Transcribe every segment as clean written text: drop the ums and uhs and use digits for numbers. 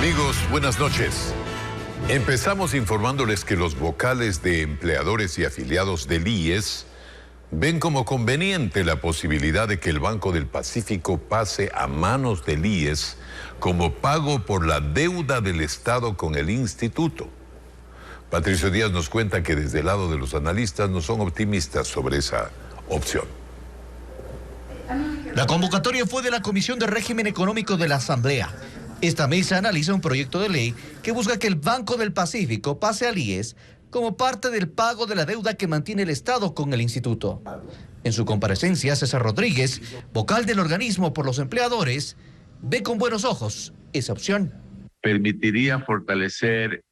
Amigos, buenas noches. Empezamos informándoles que los vocales de empleadores y afiliados del IES ven como conveniente la posibilidad de que el Banco del Pacífico pase a manos del IES como pago por la deuda del Estado con el instituto. Patricio Díaz nos cuenta que desde el lado de los analistas no son optimistas sobre esa opción. La convocatoria fue de la Comisión de Régimen Económico de la Asamblea. Esta mesa analiza un proyecto de ley que busca que el Banco del Pacífico pase al IES como parte del pago de la deuda que mantiene el Estado con el instituto. En su comparecencia, César Rodríguez, vocal del organismo por los empleadores, ve con buenos ojos esa opción. Permitiría fortalecer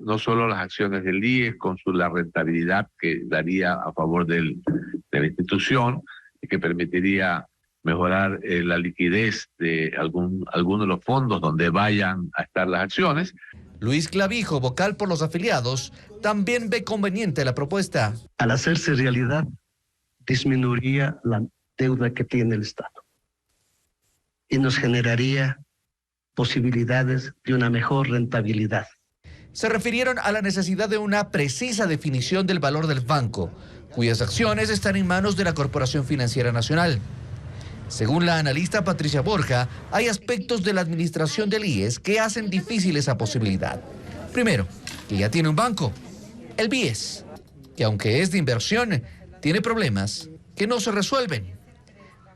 no solo las acciones del IES con la rentabilidad que daría a favor de la institución y que permitiría mejorar la liquidez de algunos de los fondos donde vayan a estar las acciones. Luis Clavijo, vocal por los afiliados, también ve conveniente la propuesta. Al hacerse realidad, disminuiría la deuda que tiene el Estado y nos generaría posibilidades de una mejor rentabilidad. Se refirieron a la necesidad de una precisa definición del valor del banco, cuyas acciones están en manos de la Corporación Financiera Nacional. Según la analista Patricia Borja, hay aspectos de la administración del IES que hacen difícil esa posibilidad. Primero, que ya tiene un banco, el BIES, que aunque es de inversión, tiene problemas que no se resuelven.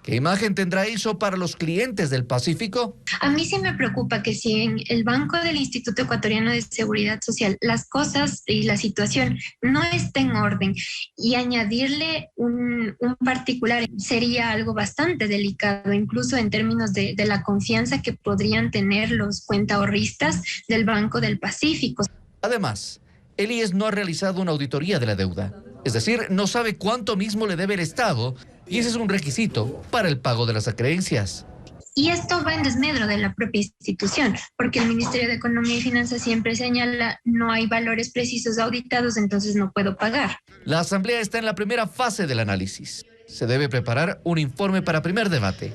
¿Qué imagen tendrá eso para los clientes del Pacífico? A mí sí me preocupa que si en el Banco del Instituto Ecuatoriano de Seguridad Social las cosas y la situación no está en orden y añadirle un particular sería algo bastante delicado, incluso en términos de la confianza que podrían tener los cuentaahorristas del Banco del Pacífico. Además, el IES no ha realizado una auditoría de la deuda, es decir, no sabe cuánto mismo le debe el Estado y ese es un requisito para el pago de las acreencias. Y esto va en desmedro de la propia institución, porque el Ministerio de Economía y Finanzas siempre señala no hay valores precisos auditados, entonces no puedo pagar. La Asamblea está en la primera fase del análisis. Se debe preparar un informe para primer debate.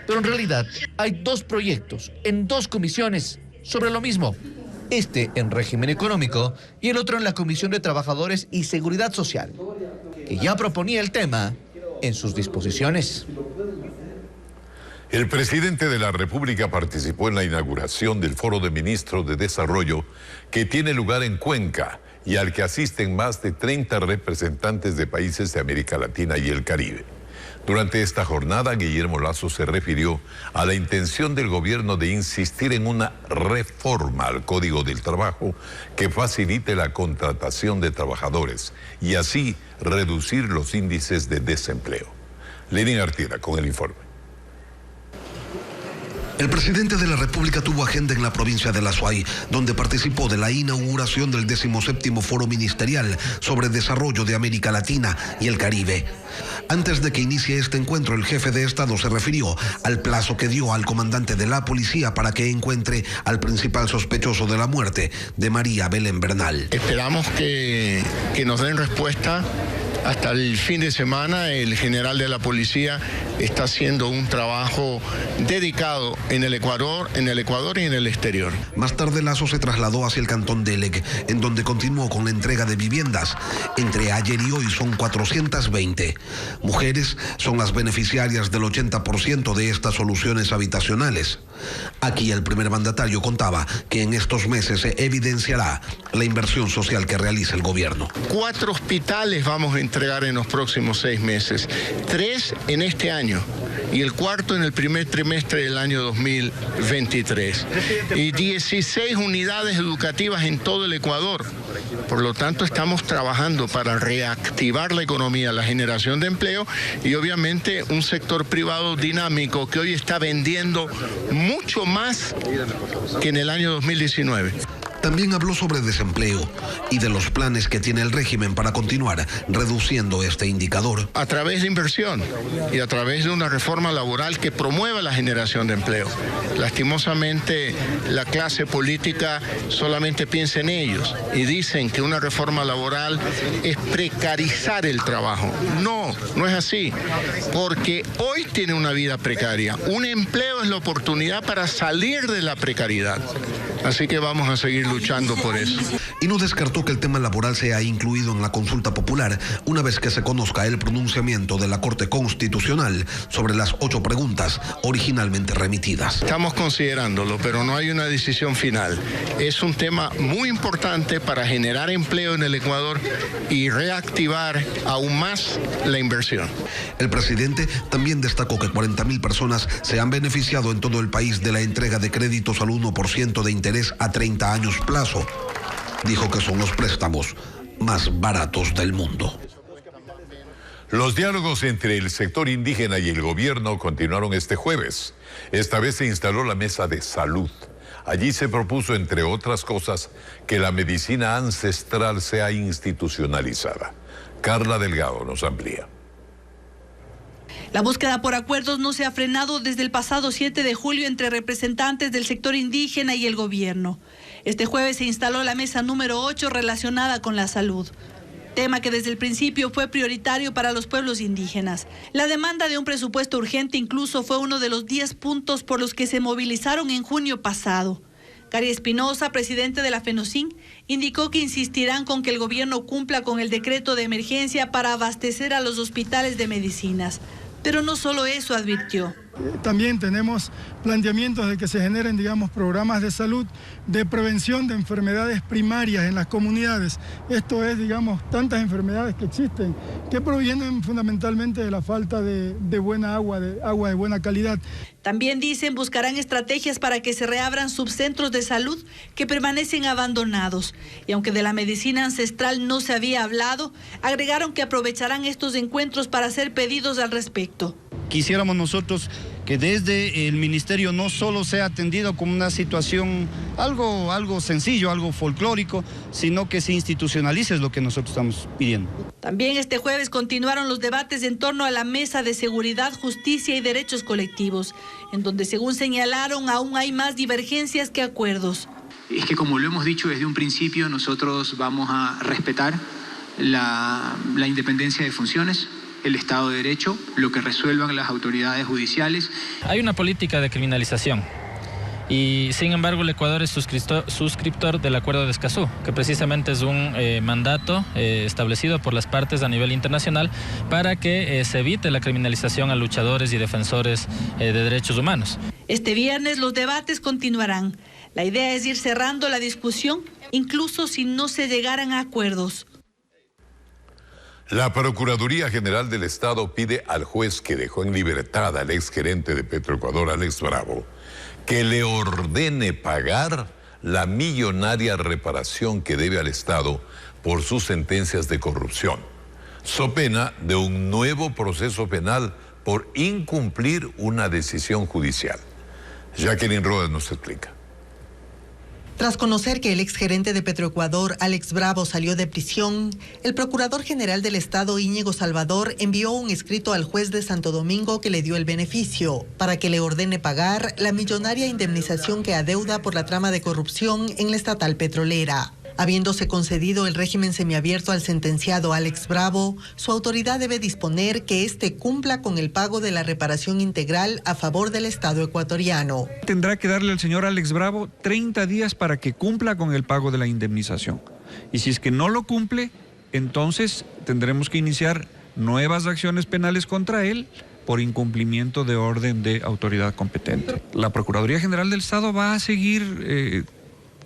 Pero en realidad hay dos proyectos en dos comisiones sobre lo mismo. Este en régimen económico y el otro en la Comisión de Trabajadores y Seguridad Social, que ya proponía el tema en sus disposiciones. El presidente de la República participó en la inauguración del Foro de Ministros de Desarrollo que tiene lugar en Cuenca y al que asisten más de 30 representantes de países de América Latina y el Caribe. Durante esta jornada, Guillermo Lasso se refirió a la intención del gobierno de insistir en una reforma al Código del Trabajo que facilite la contratación de trabajadores y así reducir los índices de desempleo. Lenín Artieda con el informe. El presidente de la República tuvo agenda en la provincia de La Suay, donde participó de la inauguración del 17º Foro Ministerial sobre Desarrollo de América Latina y el Caribe. Antes de que inicie este encuentro, el jefe de Estado se refirió al plazo que dio al comandante de la policía para que encuentre al principal sospechoso de la muerte de María Belén Bernal. Esperamos que nos den respuesta. Hasta el fin de semana el general de la policía está haciendo un trabajo dedicado en el Ecuador y en el exterior. Más tarde Lasso se trasladó hacia el cantón de Elec, en donde continuó con la entrega de viviendas. Entre ayer y hoy son 420. Mujeres son las beneficiarias del 80% de estas soluciones habitacionales. Aquí el primer mandatario contaba que en estos meses se evidenciará la inversión social que realiza el gobierno. 4 hospitales vamos a entregar en los próximos 6 meses, 3 en este año y el 4 en el primer trimestre del año 2023 y 16 unidades educativas en todo el Ecuador. Por lo tanto, estamos trabajando para reactivar la economía, la generación de empleo y obviamente un sector privado dinámico que hoy está vendiendo mucho más que en el año 2019. También habló sobre desempleo y de los planes que tiene el régimen para continuar reduciendo este indicador. A través de inversión y a través de una reforma laboral que promueva la generación de empleo. Lastimosamente, la clase política solamente piensa en ellos y dicen que una reforma laboral es precarizar el trabajo. No, no es así, porque hoy tiene una vida precaria. Un empleo es la oportunidad para salir de la precariedad. Así que vamos a seguir luchando por eso. Y no descartó que el tema laboral sea incluido en la consulta popular una vez que se conozca el pronunciamiento de la Corte Constitucional sobre las 8 preguntas originalmente remitidas. Estamos considerándolo, pero no hay una decisión final. Es un tema muy importante para generar empleo en el Ecuador y reactivar aún más la inversión. El presidente también destacó que 40.000 personas se han beneficiado en todo el país de la entrega de créditos al 1% de interés a 30 años plazo. Dijo que son los préstamos más baratos del mundo. Los diálogos entre el sector indígena y el gobierno continuaron este jueves. Esta vez se instaló la mesa de salud. Allí se propuso, entre otras cosas, que la medicina ancestral sea institucionalizada. Carla Delgado nos amplía. La búsqueda por acuerdos no se ha frenado desde el pasado 7 de julio entre representantes del sector indígena y el gobierno. Este jueves se instaló la mesa número 8 relacionada con la salud, tema que desde el principio fue prioritario para los pueblos indígenas. La demanda de un presupuesto urgente incluso fue uno de los 10 puntos por los que se movilizaron en junio pasado. Gary Espinosa, presidente de la FENOCIN, indicó que insistirán con que el gobierno cumpla con el decreto de emergencia para abastecer a los hospitales de medicinas. Pero no solo eso, advirtió. También tenemos planteamientos de que se generen, programas de salud, de prevención de enfermedades primarias en las comunidades. Esto es, tantas enfermedades que existen, que provienen fundamentalmente de la falta de buena agua, de agua de buena calidad. También dicen buscarán estrategias para que se reabran subcentros de salud que permanecen abandonados. Y aunque de la medicina ancestral no se había hablado, agregaron que aprovecharán estos encuentros para hacer pedidos al respecto. Quisiéramos nosotros que desde el ministerio no solo sea atendido como una situación algo sencillo, algo folclórico, sino que se institucionalice, es lo que nosotros estamos pidiendo. También este jueves continuaron los debates en torno a la Mesa de Seguridad, Justicia y Derechos Colectivos, en donde, según señalaron, aún hay más divergencias que acuerdos. Es que, como lo hemos dicho desde un principio, nosotros vamos a respetar la independencia de funciones, el Estado de Derecho, lo que resuelvan las autoridades judiciales. Hay una política de criminalización y, sin embargo, el Ecuador es suscriptor del Acuerdo de Escazú, que precisamente es un mandato establecido por las partes a nivel internacional para que se evite la criminalización a luchadores y defensores de derechos humanos. Este viernes los debates continuarán. La idea es ir cerrando la discusión, incluso si no se llegaran a acuerdos. La Procuraduría General del Estado pide al juez que dejó en libertad al exgerente de Petroecuador, Alex Bravo, que le ordene pagar la millonaria reparación que debe al Estado por sus sentencias de corrupción, so pena de un nuevo proceso penal por incumplir una decisión judicial. Jacqueline Rodas nos explica. Tras conocer que el exgerente de Petroecuador, Alex Bravo, salió de prisión, el Procurador General del Estado, Íñigo Salvador, envió un escrito al juez de Santo Domingo que le dio el beneficio para que le ordene pagar la millonaria indemnización que adeuda por la trama de corrupción en la estatal petrolera. Habiéndose concedido el régimen semiabierto al sentenciado Alex Bravo, su autoridad debe disponer que éste cumpla con el pago de la reparación integral a favor del Estado ecuatoriano. Tendrá que darle al señor Alex Bravo 30 días para que cumpla con el pago de la indemnización. Y si es que no lo cumple, entonces tendremos que iniciar nuevas acciones penales contra él por incumplimiento de orden de autoridad competente. La Procuraduría General del Estado va a seguir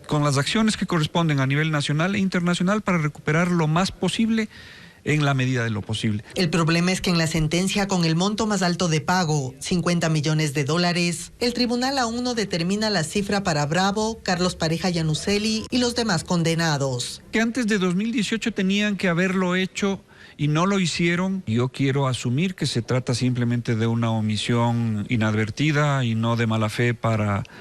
con las acciones que corresponden a nivel nacional e internacional para recuperar lo más posible en la medida de lo posible. El problema es que en la sentencia con el monto más alto de pago, $50 millones, el tribunal aún no determina la cifra para Bravo, Carlos Pareja Yanuseli y los demás condenados. Que antes de 2018 tenían que haberlo hecho y no lo hicieron. Yo quiero asumir que se trata simplemente de una omisión inadvertida y no de mala fe,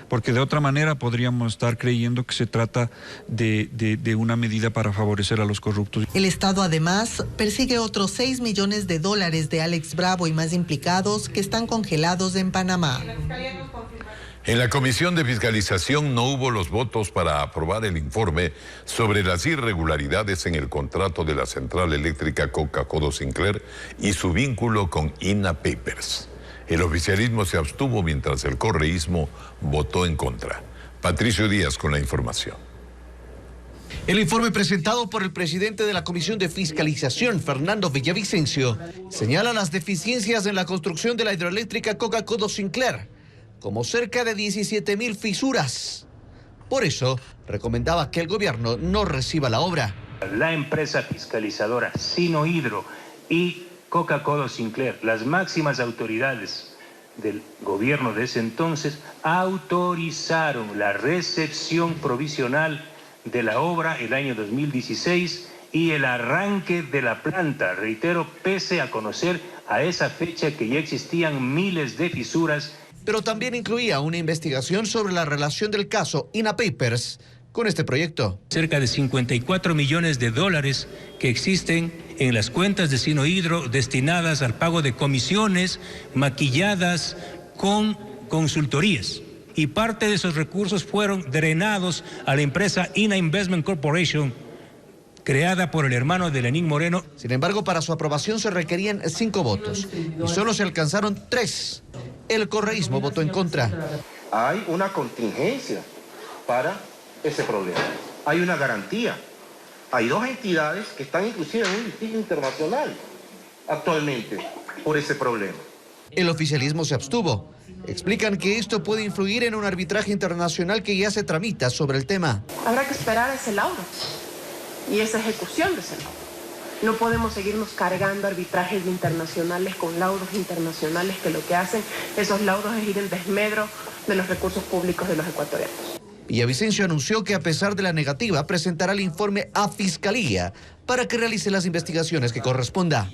porque de otra manera podríamos estar creyendo que se trata de una medida para favorecer a los corruptos. El Estado además persigue otros $6 millones de Alex Bravo y más implicados que están congelados en Panamá. En la Comisión de Fiscalización no hubo los votos para aprobar el informe sobre las irregularidades en el contrato de la central eléctrica Coca-Cola Sinclair y su vínculo con INA Papers. El oficialismo se abstuvo mientras el correísmo votó en contra. Patricio Díaz con la información. El informe presentado por el presidente de la Comisión de Fiscalización, Fernando Villavicencio, señala las deficiencias en la construcción de la hidroeléctrica Coca-Cola Sinclair, como cerca de 17.000 fisuras. Por eso, recomendaba que el gobierno no reciba la obra. La empresa fiscalizadora Sinohydro y Coca-Cola Sinclair, las máximas autoridades del gobierno de ese entonces, autorizaron la recepción provisional de la obra el año 2016 y el arranque de la planta, reitero, pese a conocer a esa fecha que ya existían miles de fisuras. Pero también incluía una investigación sobre la relación del caso INA Papers con este proyecto. Cerca de $54 millones que existen en las cuentas de Sinohydro destinadas al pago de comisiones maquilladas con consultorías. Y parte de esos recursos fueron drenados a la empresa INA Investment Corporation, creada por el hermano de Lenín Moreno. Sin embargo, para su aprobación se requerían 5 votos y solo se alcanzaron 3. El correísmo votó en contra. Hay una contingencia para ese problema. Hay una garantía. Hay 2 entidades que están inclusive en un litigio internacional actualmente por ese problema. El oficialismo se abstuvo. Explican que esto puede influir en un arbitraje internacional que ya se tramita sobre el tema. Habrá que esperar a ese laudo y esa ejecución de ese laudo. No podemos seguirnos cargando arbitrajes internacionales con laudos internacionales que lo que hacen esos laudos es ir en desmedro de los recursos públicos de los ecuatorianos. Villavicencio anunció que a pesar de la negativa presentará el informe a Fiscalía para que realice las investigaciones que corresponda.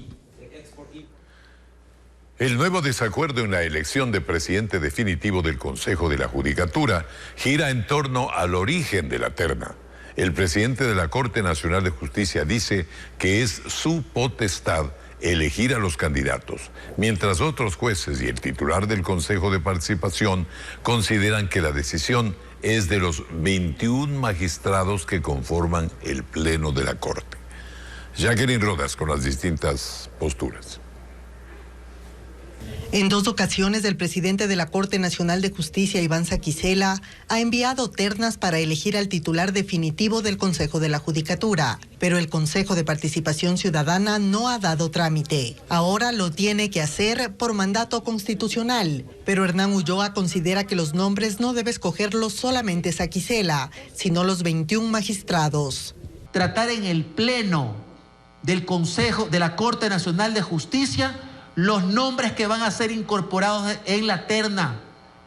El nuevo desacuerdo en la elección de presidente definitivo del Consejo de la Judicatura gira en torno al origen de la terna. El presidente de la Corte Nacional de Justicia dice que es su potestad elegir a los candidatos, mientras otros jueces y el titular del Consejo de Participación consideran que la decisión es de los 21 magistrados que conforman el Pleno de la Corte. Jacqueline Rodas con las distintas posturas. En 2 ocasiones, el presidente de la Corte Nacional de Justicia, Iván Saquicela, ha enviado ternas para elegir al titular definitivo del Consejo de la Judicatura, pero el Consejo de Participación Ciudadana no ha dado trámite. Ahora lo tiene que hacer por mandato constitucional, pero Hernán Ulloa considera que los nombres no debe escogerlos solamente Saquicela, sino los 21 magistrados. Tratar en el Pleno del Consejo de la Corte Nacional de Justicia los nombres que van a ser incorporados en la terna,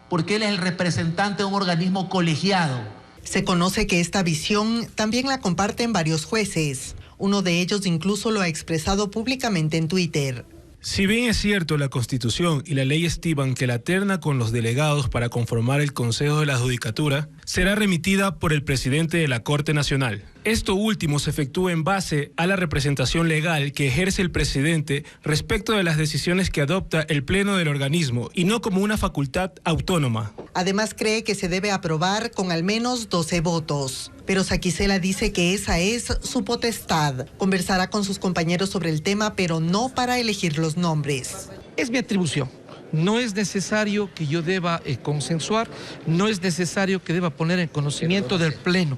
porque él es el representante de un organismo colegiado. Se conoce que esta visión también la comparten varios jueces. Uno de ellos incluso lo ha expresado públicamente en Twitter. Si bien es cierto, la Constitución y la ley estiman que la terna con los delegados para conformar el Consejo de la Judicatura será remitida por el presidente de la Corte Nacional. Esto último se efectúa en base a la representación legal que ejerce el presidente respecto de las decisiones que adopta el Pleno del organismo y no como una facultad autónoma. Además, cree que se debe aprobar con al menos 12 votos. Pero Saquicela dice que esa es su potestad. Conversará con sus compañeros sobre el tema, pero no para elegir los nombres. Es mi atribución. No es necesario que yo deba consensuar, no es necesario que deba poner en conocimiento del Pleno.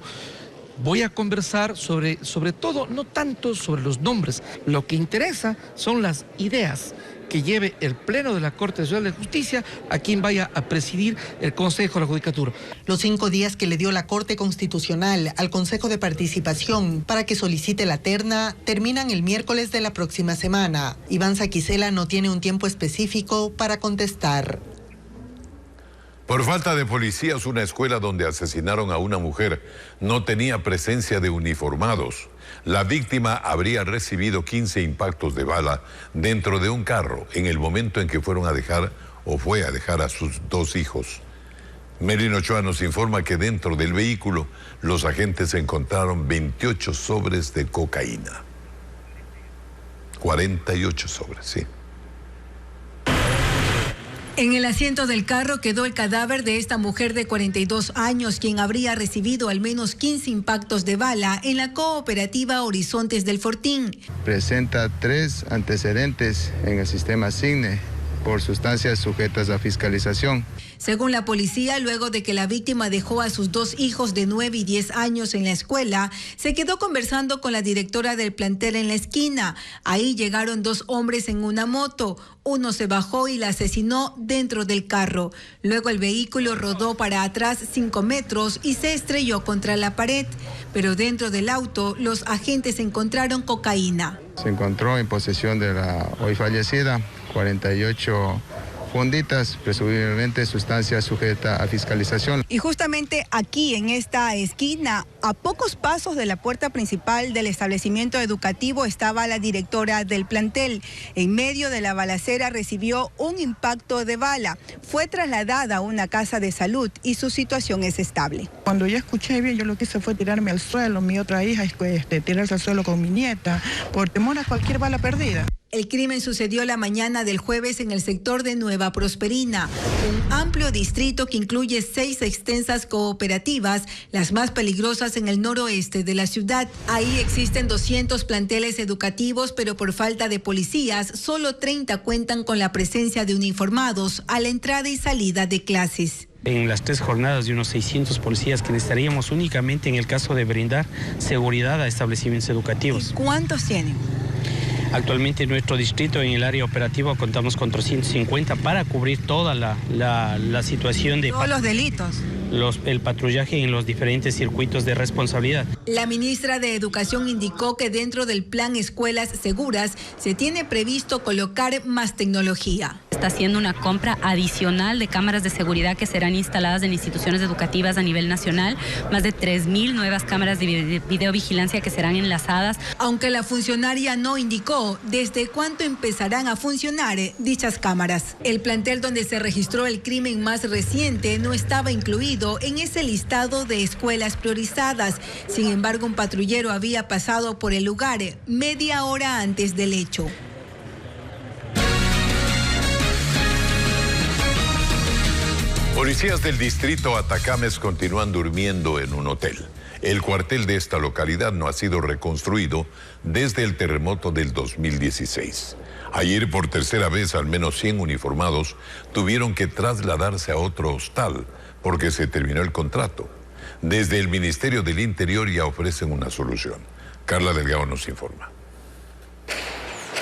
Voy a conversar sobre todo, no tanto sobre los nombres. Lo que interesa son las ideas que lleve el Pleno de la Corte Nacional de Justicia a quien vaya a presidir el Consejo de la Judicatura. Los 5 días que le dio la Corte Constitucional al Consejo de Participación para que solicite la terna terminan el miércoles de la próxima semana. Iván Saquicela no tiene un tiempo específico para contestar. Por falta de policías, una escuela donde asesinaron a una mujer no tenía presencia de uniformados. La víctima habría recibido 15 impactos de bala dentro de un carro en el momento en que fue a dejar a sus 2 hijos. Merlin Ochoa nos informa que dentro del vehículo los agentes encontraron 28 sobres de cocaína. 48 sobres, sí. En el asiento del carro quedó el cadáver de esta mujer de 42 años, quien habría recibido al menos 15 impactos de bala en la cooperativa Horizontes del Fortín. Presenta 3 antecedentes en el sistema SIGNE por sustancias sujetas a fiscalización. Según la policía, luego de que la víctima dejó a sus 2 hijos de 9 y 10 años en la escuela, se quedó conversando con la directora del plantel en la esquina. Ahí llegaron 2 hombres en una moto. Uno se bajó y la asesinó dentro del carro. Luego el vehículo rodó para atrás 5 metros y se estrelló contra la pared. Pero dentro del auto, los agentes encontraron cocaína. Se encontró en posesión de la hoy fallecida 48 funditas, presumiblemente sustancia sujeta a fiscalización. Y justamente aquí en esta esquina, a pocos pasos de la puerta principal del establecimiento educativo, estaba la directora del plantel. En medio de la balacera recibió un impacto de bala. Fue trasladada a una casa de salud y su situación es estable. Cuando yo escuché bien, yo lo que hice fue tirarme al suelo. Mi otra hija tirarse al suelo con mi nieta por temor a cualquier bala perdida. El crimen sucedió la mañana del jueves en el sector de Nueva Prosperina, un amplio distrito que incluye 6 extensas cooperativas, las más peligrosas en el noroeste de la ciudad. Ahí existen 200 planteles educativos, pero por falta de policías, solo 30 cuentan con la presencia de uniformados a la entrada y salida de clases. En las 3 jornadas de unos 600 policías que necesitaríamos únicamente en el caso de brindar seguridad a establecimientos educativos. ¿Y cuántos tienen? Actualmente en nuestro distrito, en el área operativa, contamos con 350 para cubrir toda la situación de... Todos los delitos. El patrullaje en los diferentes circuitos de responsabilidad. La ministra de Educación indicó que dentro del plan Escuelas Seguras se tiene previsto colocar más tecnología. Está haciendo una compra adicional de cámaras de seguridad que serán instaladas en instituciones educativas a nivel nacional, más de 3.000 nuevas cámaras de videovigilancia que serán enlazadas. Aunque la funcionaria no indicó desde cuándo empezarán a funcionar dichas cámaras. El plantel donde se registró el crimen más reciente no estaba incluido en ese listado de escuelas priorizadas. Sin embargo, un patrullero había pasado por el lugar media hora antes del hecho. Policías del distrito Atacames continúan durmiendo en un hotel. El cuartel de esta localidad no ha sido reconstruido desde el terremoto del 2016. Ayer, por tercera vez, al menos 100 uniformados tuvieron que trasladarse a otro hostal porque se terminó el contrato. Desde el Ministerio del Interior ya ofrecen una solución. Carla Delgado nos informa.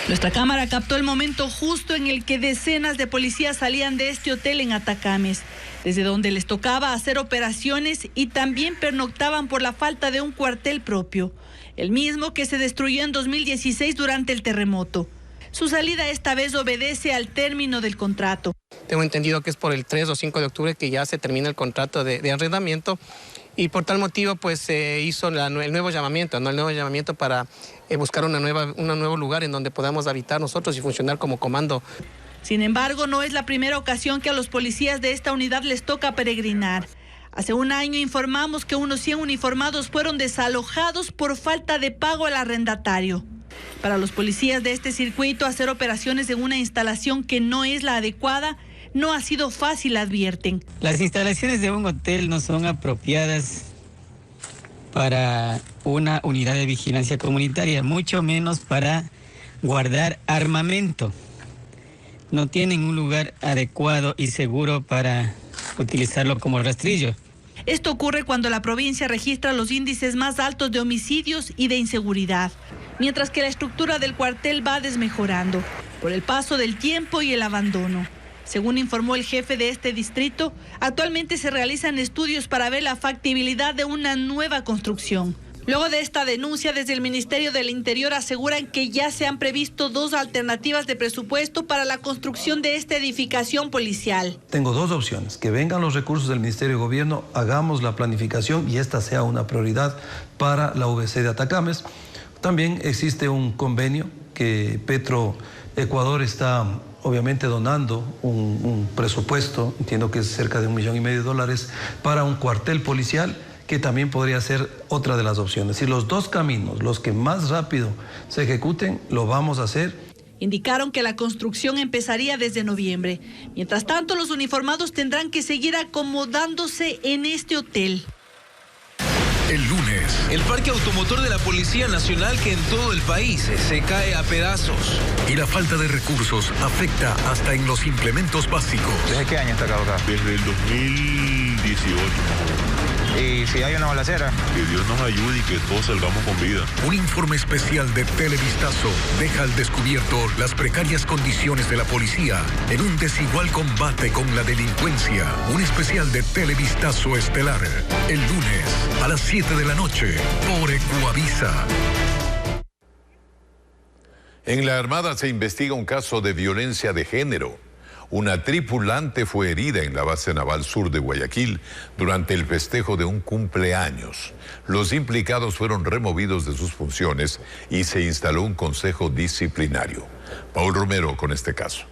Nuestra cámara captó el momento justo en el que decenas de policías salían de este hotel en Atacames, desde donde les tocaba hacer operaciones y también pernoctaban por la falta de un cuartel propio, el mismo que se destruyó en 2016 durante el terremoto. Su salida esta vez obedece al término del contrato. Tengo entendido que es por el 3 o 5 de octubre que ya se termina el contrato de arrendamiento y por tal motivo pues se hizo el nuevo llamamiento, ¿no? El nuevo llamamiento para buscar un nuevo lugar en donde podamos habitar nosotros y funcionar como comando. Sin embargo, no es la primera ocasión que a los policías de esta unidad les toca peregrinar. Hace un año informamos que unos 100 uniformados fueron desalojados por falta de pago al arrendatario. Para los policías de este circuito, hacer operaciones en una instalación que no es la adecuada no ha sido fácil, advierten. Las instalaciones de un hotel no son apropiadas para una unidad de vigilancia comunitaria, mucho menos para guardar armamento. No tienen un lugar adecuado y seguro para utilizarlo como rastrillo. Esto ocurre cuando la provincia registra los índices más altos de homicidios y de inseguridad, mientras que la estructura del cuartel va desmejorando por el paso del tiempo y el abandono. Según informó el jefe de este distrito, actualmente se realizan estudios para ver la factibilidad de una nueva construcción. Luego de esta denuncia, desde el Ministerio del Interior aseguran que ya se han previsto 2 alternativas de presupuesto para la construcción de esta edificación policial. Tengo 2 opciones: que vengan los recursos del Ministerio de Gobierno, hagamos la planificación y esta sea una prioridad para la VC de Atacames. También existe un convenio que Petroecuador está obviamente donando un presupuesto, entiendo que es cerca de $1,5 millones, para un cuartel policial, que también podría ser otra de las opciones. Si los 2 caminos, los que más rápido se ejecuten, lo vamos a hacer. Indicaron que la construcción empezaría desde noviembre. Mientras tanto, los uniformados tendrán que seguir acomodándose en este hotel. El lunes, el parque automotor de la Policía Nacional, que en todo el país se cae a pedazos. Y la falta de recursos afecta hasta en los implementos básicos. ¿Desde qué año está caducado? Desde el 2018. Y si hay una balacera, que Dios nos ayude y que todos salgamos con vida. Un informe especial de Televistazo deja al descubierto las precarias condiciones de la policía en un desigual combate con la delincuencia. Un especial de Televistazo estelar, el lunes a las 7 de la noche por Ecuavisa. En la Armada se investiga un caso de violencia de género. Una tripulante fue herida en la base naval sur de Guayaquil durante el festejo de un cumpleaños. Los implicados fueron removidos de sus funciones y se instaló un consejo disciplinario. Paul Romero con este caso.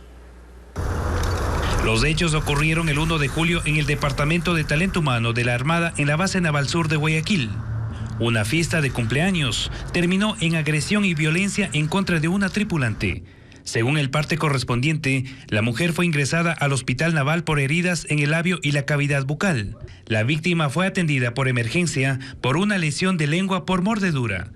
Los hechos ocurrieron el 1 de julio en el Departamento de Talento Humano de la Armada en la base naval sur de Guayaquil. Una fiesta de cumpleaños terminó en agresión y violencia en contra de una tripulante. Según el parte correspondiente, la mujer fue ingresada al hospital naval por heridas en el labio y la cavidad bucal. La víctima fue atendida por emergencia por una lesión de lengua por mordedura.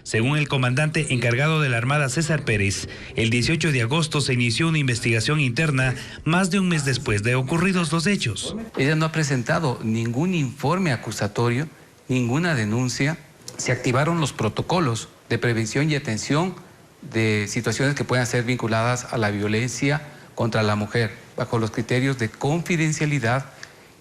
Según el comandante encargado de la Armada, César Pérez, el 18 de agosto se inició una investigación interna más de un mes después de ocurridos los hechos. Ella no ha presentado ningún informe acusatorio, ninguna denuncia. Se activaron los protocolos de prevención y atención de situaciones que puedan ser vinculadas a la violencia contra la mujer, bajo los criterios de confidencialidad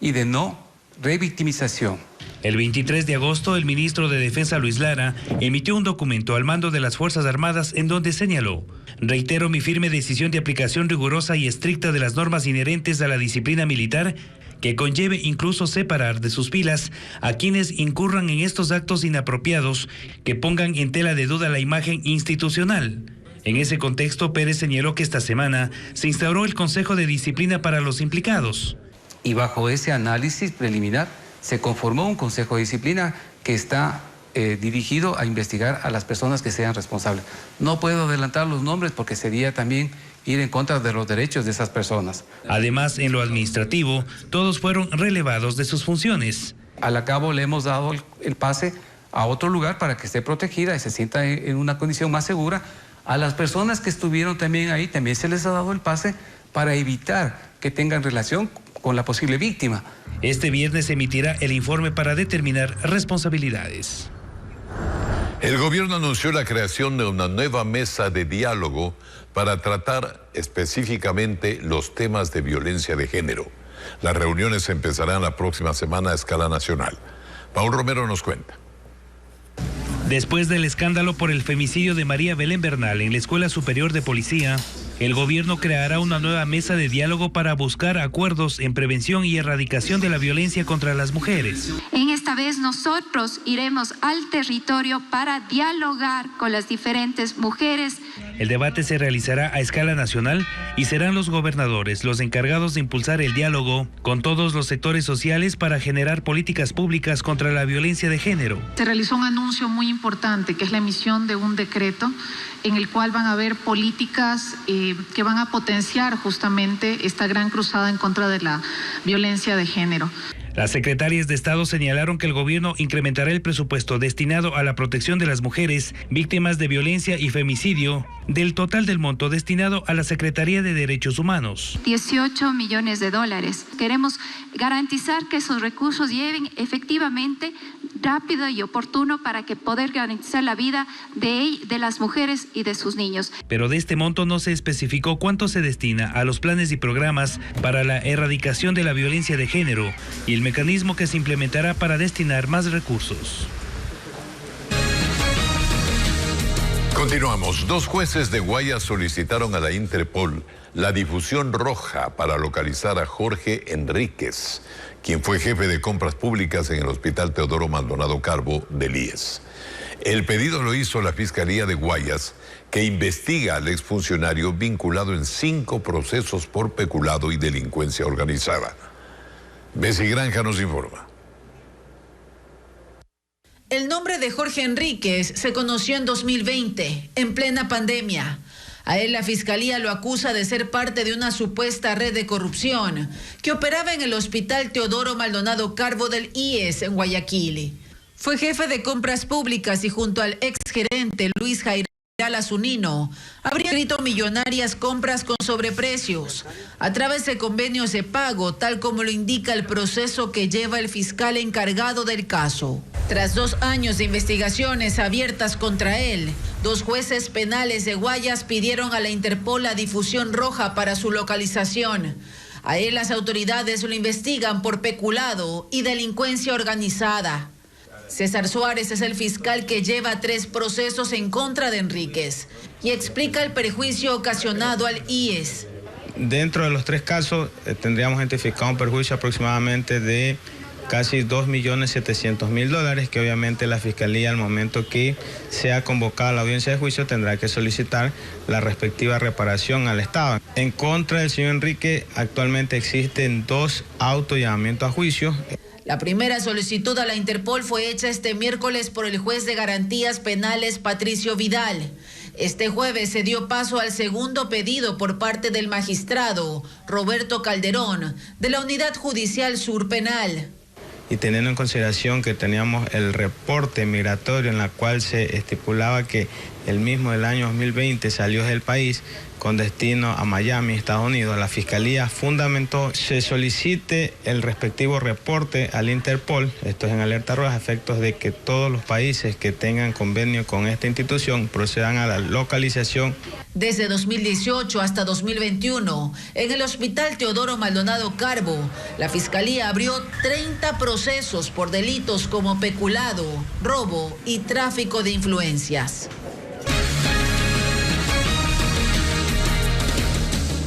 y de no revictimización. El 23 de agosto, el ministro de Defensa, Luis Lara, emitió un documento al mando de las Fuerzas Armadas en donde señaló: reitero mi firme decisión de aplicación rigurosa y estricta de las normas inherentes a la disciplina militar, que conlleve incluso separar de sus filas a quienes incurran en estos actos inapropiados que pongan en tela de duda la imagen institucional. En ese contexto, Pérez señaló que esta semana se instauró el Consejo de Disciplina para los implicados. Y bajo ese análisis preliminar se conformó un Consejo de Disciplina que está dirigido a investigar a las personas que sean responsables. No puedo adelantar los nombres porque sería también ir en contra de los derechos de esas personas. Además, en lo administrativo, todos fueron relevados de sus funciones. A la cabo le hemos dado el pase a otro lugar para que esté protegida y se sienta en una condición más segura. A las personas que estuvieron también ahí, también se les ha dado el pase para evitar que tengan relación con la posible víctima. Este viernes se emitirá el informe para determinar responsabilidades. El gobierno anunció la creación de una nueva mesa de diálogo para tratar específicamente los temas de violencia de género. Las reuniones empezarán la próxima semana a escala nacional. Paul Romero nos cuenta. Después del escándalo por el femicidio de María Belén Bernal en la Escuela Superior de Policía, el gobierno creará una nueva mesa de diálogo para buscar acuerdos en prevención y erradicación de la violencia contra las mujeres. En esta vez nosotros iremos al territorio para dialogar con las diferentes mujeres. El debate se realizará a escala nacional y serán los gobernadores los encargados de impulsar el diálogo con todos los sectores sociales para generar políticas públicas contra la violencia de género. Se realizó un anuncio muy importante, que es la emisión de un decreto en el cual van a haber políticas que van a potenciar justamente esta gran cruzada en contra de la violencia de género. Las secretarias de Estado señalaron que el gobierno incrementará el presupuesto destinado a la protección de las mujeres víctimas de violencia y femicidio del total del monto destinado a la Secretaría de Derechos Humanos. $18 millones. Queremos garantizar que esos recursos lleguen efectivamente rápido y oportuno para que poder garantizar la vida de las mujeres y de sus niños. Pero de este monto no se especificó cuánto se destina a los planes y programas para la erradicación de la violencia de género y el mecanismo que se implementará para destinar más recursos. Continuamos. 2 jueces de Guayas solicitaron a la Interpol la difusión roja para localizar a Jorge Enríquez, quien fue jefe de compras públicas en el Hospital Teodoro Maldonado Carbo del IES. El pedido lo hizo la Fiscalía de Guayas, que investiga al exfuncionario vinculado en 5 procesos por peculado y delincuencia organizada. Bessie Granja nos informa. El nombre de Jorge Enríquez se conoció en 2020, en plena pandemia. A él la Fiscalía lo acusa de ser parte de una supuesta red de corrupción que operaba en el Hospital Teodoro Maldonado Carbo del IES en Guayaquil. Fue jefe de compras públicas y junto al exgerente Luis Jairal Azunino habría escrito millonarias compras con sobreprecios a través de convenios de pago, tal como lo indica el proceso que lleva el fiscal encargado del caso. Tras 2 años de investigaciones abiertas contra él, 2 jueces penales de Guayas pidieron a la Interpol la difusión roja para su localización. A él las autoridades lo investigan por peculado y delincuencia organizada. César Suárez es el fiscal que lleva 3 procesos en contra de Enríquez y explica el perjuicio ocasionado al IES. Dentro de los 3 casos tendríamos identificado un perjuicio aproximadamente de casi $2.700.000, que obviamente la Fiscalía al momento que sea convocada a la audiencia de juicio tendrá que solicitar la respectiva reparación al Estado. En contra del señor Enrique actualmente existen 2 autollamamientos a juicio. La primera solicitud a la Interpol fue hecha este miércoles por el juez de garantías penales Patricio Vidal. Este jueves se dio paso al segundo pedido por parte del magistrado Roberto Calderón de la Unidad Judicial Sur Penal. Y teniendo en consideración que teníamos el reporte migratorio en la cual se estipulaba que el mismo del año 2020 salió del país con destino a Miami, Estados Unidos, la Fiscalía fundamentó se solicite el respectivo reporte al Interpol, esto es en alerta roja, a efectos de que todos los países que tengan convenio con esta institución procedan a la localización. Desde 2018 hasta 2021, en el Hospital Teodoro Maldonado Carbo, la Fiscalía abrió 30 procesos por delitos como peculado, robo y tráfico de influencias.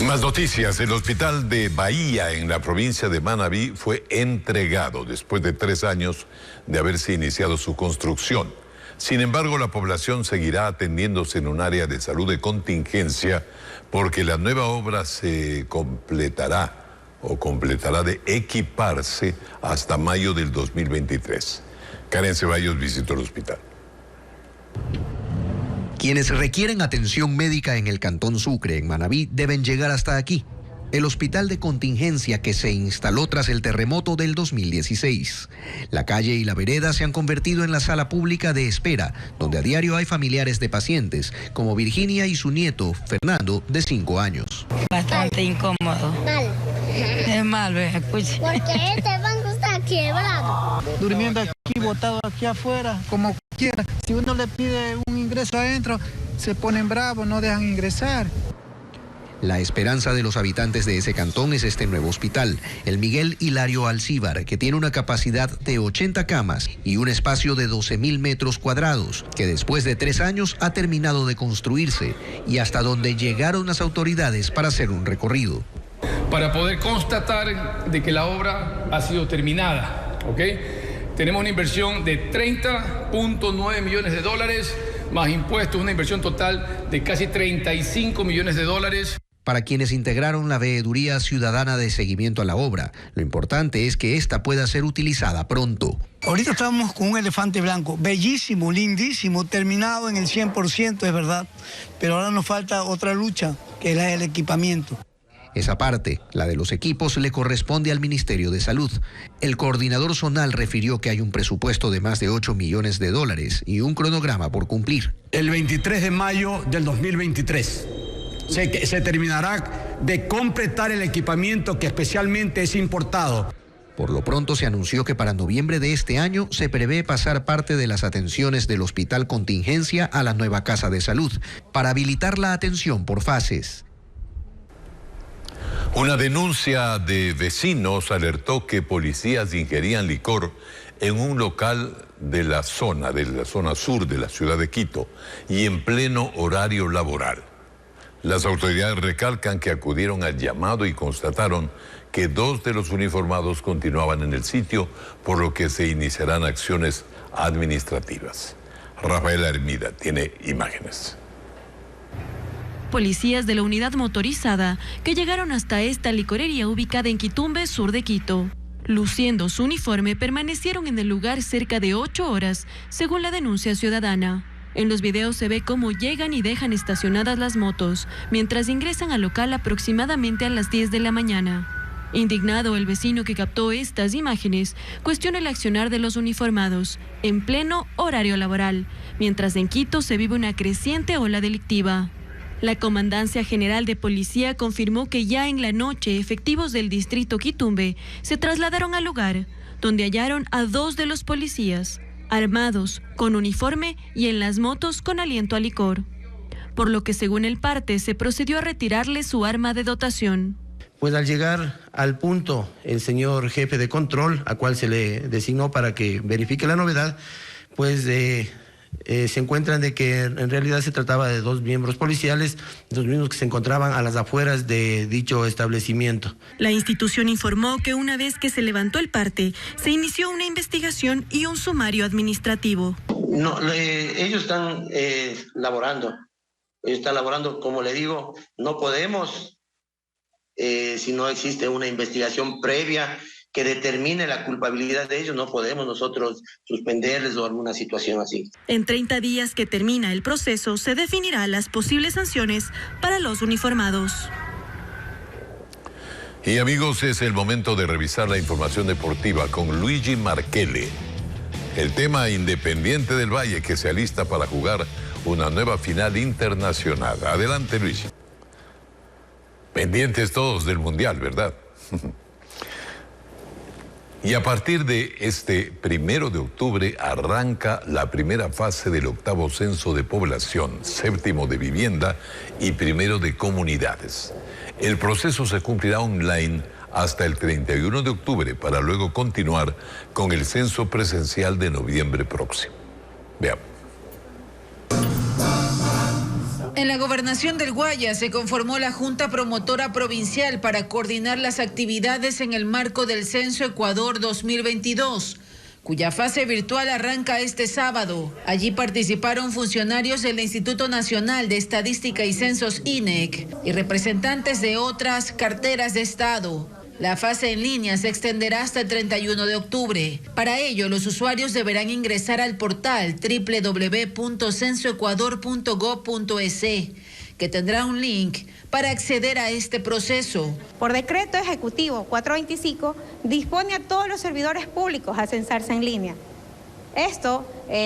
Más noticias. El hospital de Bahía en la provincia de Manabí fue entregado después de 3 años de haberse iniciado su construcción. Sin embargo, la población seguirá atendiéndose en un área de salud de contingencia porque la nueva obra se completará de equiparse hasta mayo del 2023. Karen Ceballos visitó el hospital. Quienes requieren atención médica en el Cantón Sucre, en Manabí, deben llegar hasta aquí, el hospital de contingencia que se instaló tras el terremoto del 2016. La calle y la vereda se han convertido en la sala pública de espera, donde a diario hay familiares de pacientes, como Virginia y su nieto, Fernando, de 5 años. Bastante incómodo. Mal. Es mal, escuche. Porque este banco está quebrado. Durmiendo aquí, botado aquí afuera, como quiera. Si uno le pide un ingreso adentro, se ponen bravos, no dejan ingresar. La esperanza de los habitantes de ese cantón es este nuevo hospital, el Miguel Hilario Alcíbar, que tiene una capacidad de 80 camas y un espacio de 12.000 metros cuadrados, que después de 3 años ha terminado de construirse y hasta donde llegaron las autoridades para hacer un recorrido. Para poder constatar de que la obra ha sido terminada, ¿ok? Tenemos una inversión de $30.9 millones, más impuestos, una inversión total de casi $35 millones. Para quienes integraron la Veeduría Ciudadana de Seguimiento a la obra, lo importante es que esta pueda ser utilizada pronto. Ahorita estamos con un elefante blanco, bellísimo, lindísimo, terminado en el 100%, es verdad, pero ahora nos falta otra lucha, que es la del equipamiento. Esa parte, la de los equipos, le corresponde al Ministerio de Salud. El coordinador zonal refirió que hay un presupuesto de más de $8 millones y un cronograma por cumplir. El 23 de mayo del 2023 se terminará de completar el equipamiento que especialmente es importado. Por lo pronto se anunció que para noviembre de este año se prevé pasar parte de las atenciones del Hospital Contingencia a la nueva Casa de Salud, para habilitar la atención por fases. Una denuncia de vecinos alertó que policías ingerían licor en un local de la zona sur de la ciudad de Quito y en pleno horario laboral. Las autoridades recalcan que acudieron al llamado y constataron que 2 de los uniformados continuaban en el sitio, por lo que se iniciarán acciones administrativas. Rafaela Hermida tiene imágenes. Policías de la unidad motorizada que llegaron hasta esta licorería ubicada en Quitumbe, sur de Quito. Luciendo su uniforme, permanecieron en el lugar cerca de 8 horas, según la denuncia ciudadana. En los videos se ve cómo llegan y dejan estacionadas las motos, mientras ingresan al local aproximadamente a las 10 de la mañana. Indignado, el vecino que captó estas imágenes cuestiona el accionar de los uniformados en pleno horario laboral, mientras en Quito se vive una creciente ola delictiva. La Comandancia General de Policía confirmó que ya en la noche efectivos del distrito Quitumbe se trasladaron al lugar, donde hallaron a 2 de los policías, armados, con uniforme y en las motos con aliento a licor. Por lo que, según el parte, se procedió a retirarle su arma de dotación. Pues al llegar al punto, el señor jefe de control, a cual se le designó para que verifique la novedad, pues se encuentran de que en realidad se trataba de 2 miembros policiales, los mismos que se encontraban a las afueras de dicho establecimiento. La institución informó que una vez que se levantó el parte, se inició una investigación y un sumario administrativo. No, ellos están laborando. Como le digo, no podemos, si no existe una investigación previa que determine la culpabilidad de ellos, no podemos nosotros suspenderles o alguna situación así. En 30 días que termina el proceso, se definirá las posibles sanciones para los uniformados. Y amigos, es el momento de revisar la información deportiva con Luigi Marchele. El tema Independiente del Valle, que se alista para jugar una nueva final internacional. Adelante, Luigi. Pendientes todos del Mundial, ¿verdad? Y a partir de este 1 de octubre arranca la primera fase del 8º censo de población, 7º de vivienda y 1º de comunidades. El proceso se cumplirá online hasta el 31 de octubre para luego continuar con el censo presencial de noviembre próximo. Veamos. En la gobernación del Guayas se conformó la Junta Promotora Provincial para coordinar las actividades en el marco del Censo Ecuador 2022, cuya fase virtual arranca este sábado. Allí participaron funcionarios del Instituto Nacional de Estadística y Censos INEC y representantes de otras carteras de Estado. La fase en línea se extenderá hasta el 31 de octubre. Para ello, los usuarios deberán ingresar al portal www.censoecuador.gov.es, que tendrá un link para acceder a este proceso. Por decreto ejecutivo 425, dispone a todos los servidores públicos a censarse en línea. Esto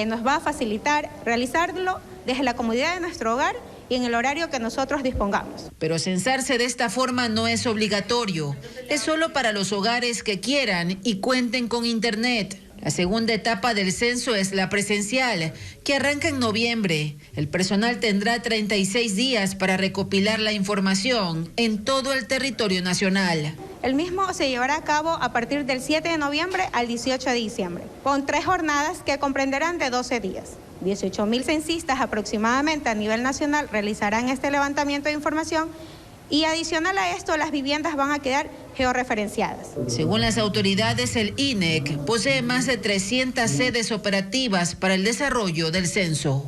nos va a facilitar realizarlo desde la comodidad de nuestro hogar y en el horario que nosotros dispongamos. Pero censarse de esta forma no es obligatorio, es solo para los hogares que quieran y cuenten con internet. La segunda etapa del censo es la presencial, que arranca en noviembre. El personal tendrá 36 días para recopilar la información en todo el territorio nacional. El mismo se llevará a cabo a partir del 7 de noviembre al 18 de diciembre, con 3 jornadas que comprenderán de 12 días. 18.000 censistas aproximadamente a nivel nacional realizarán este levantamiento de información y adicional a esto las viviendas van a quedar georreferenciadas. Según las autoridades, el INEC posee más de 300 sedes operativas para el desarrollo del censo.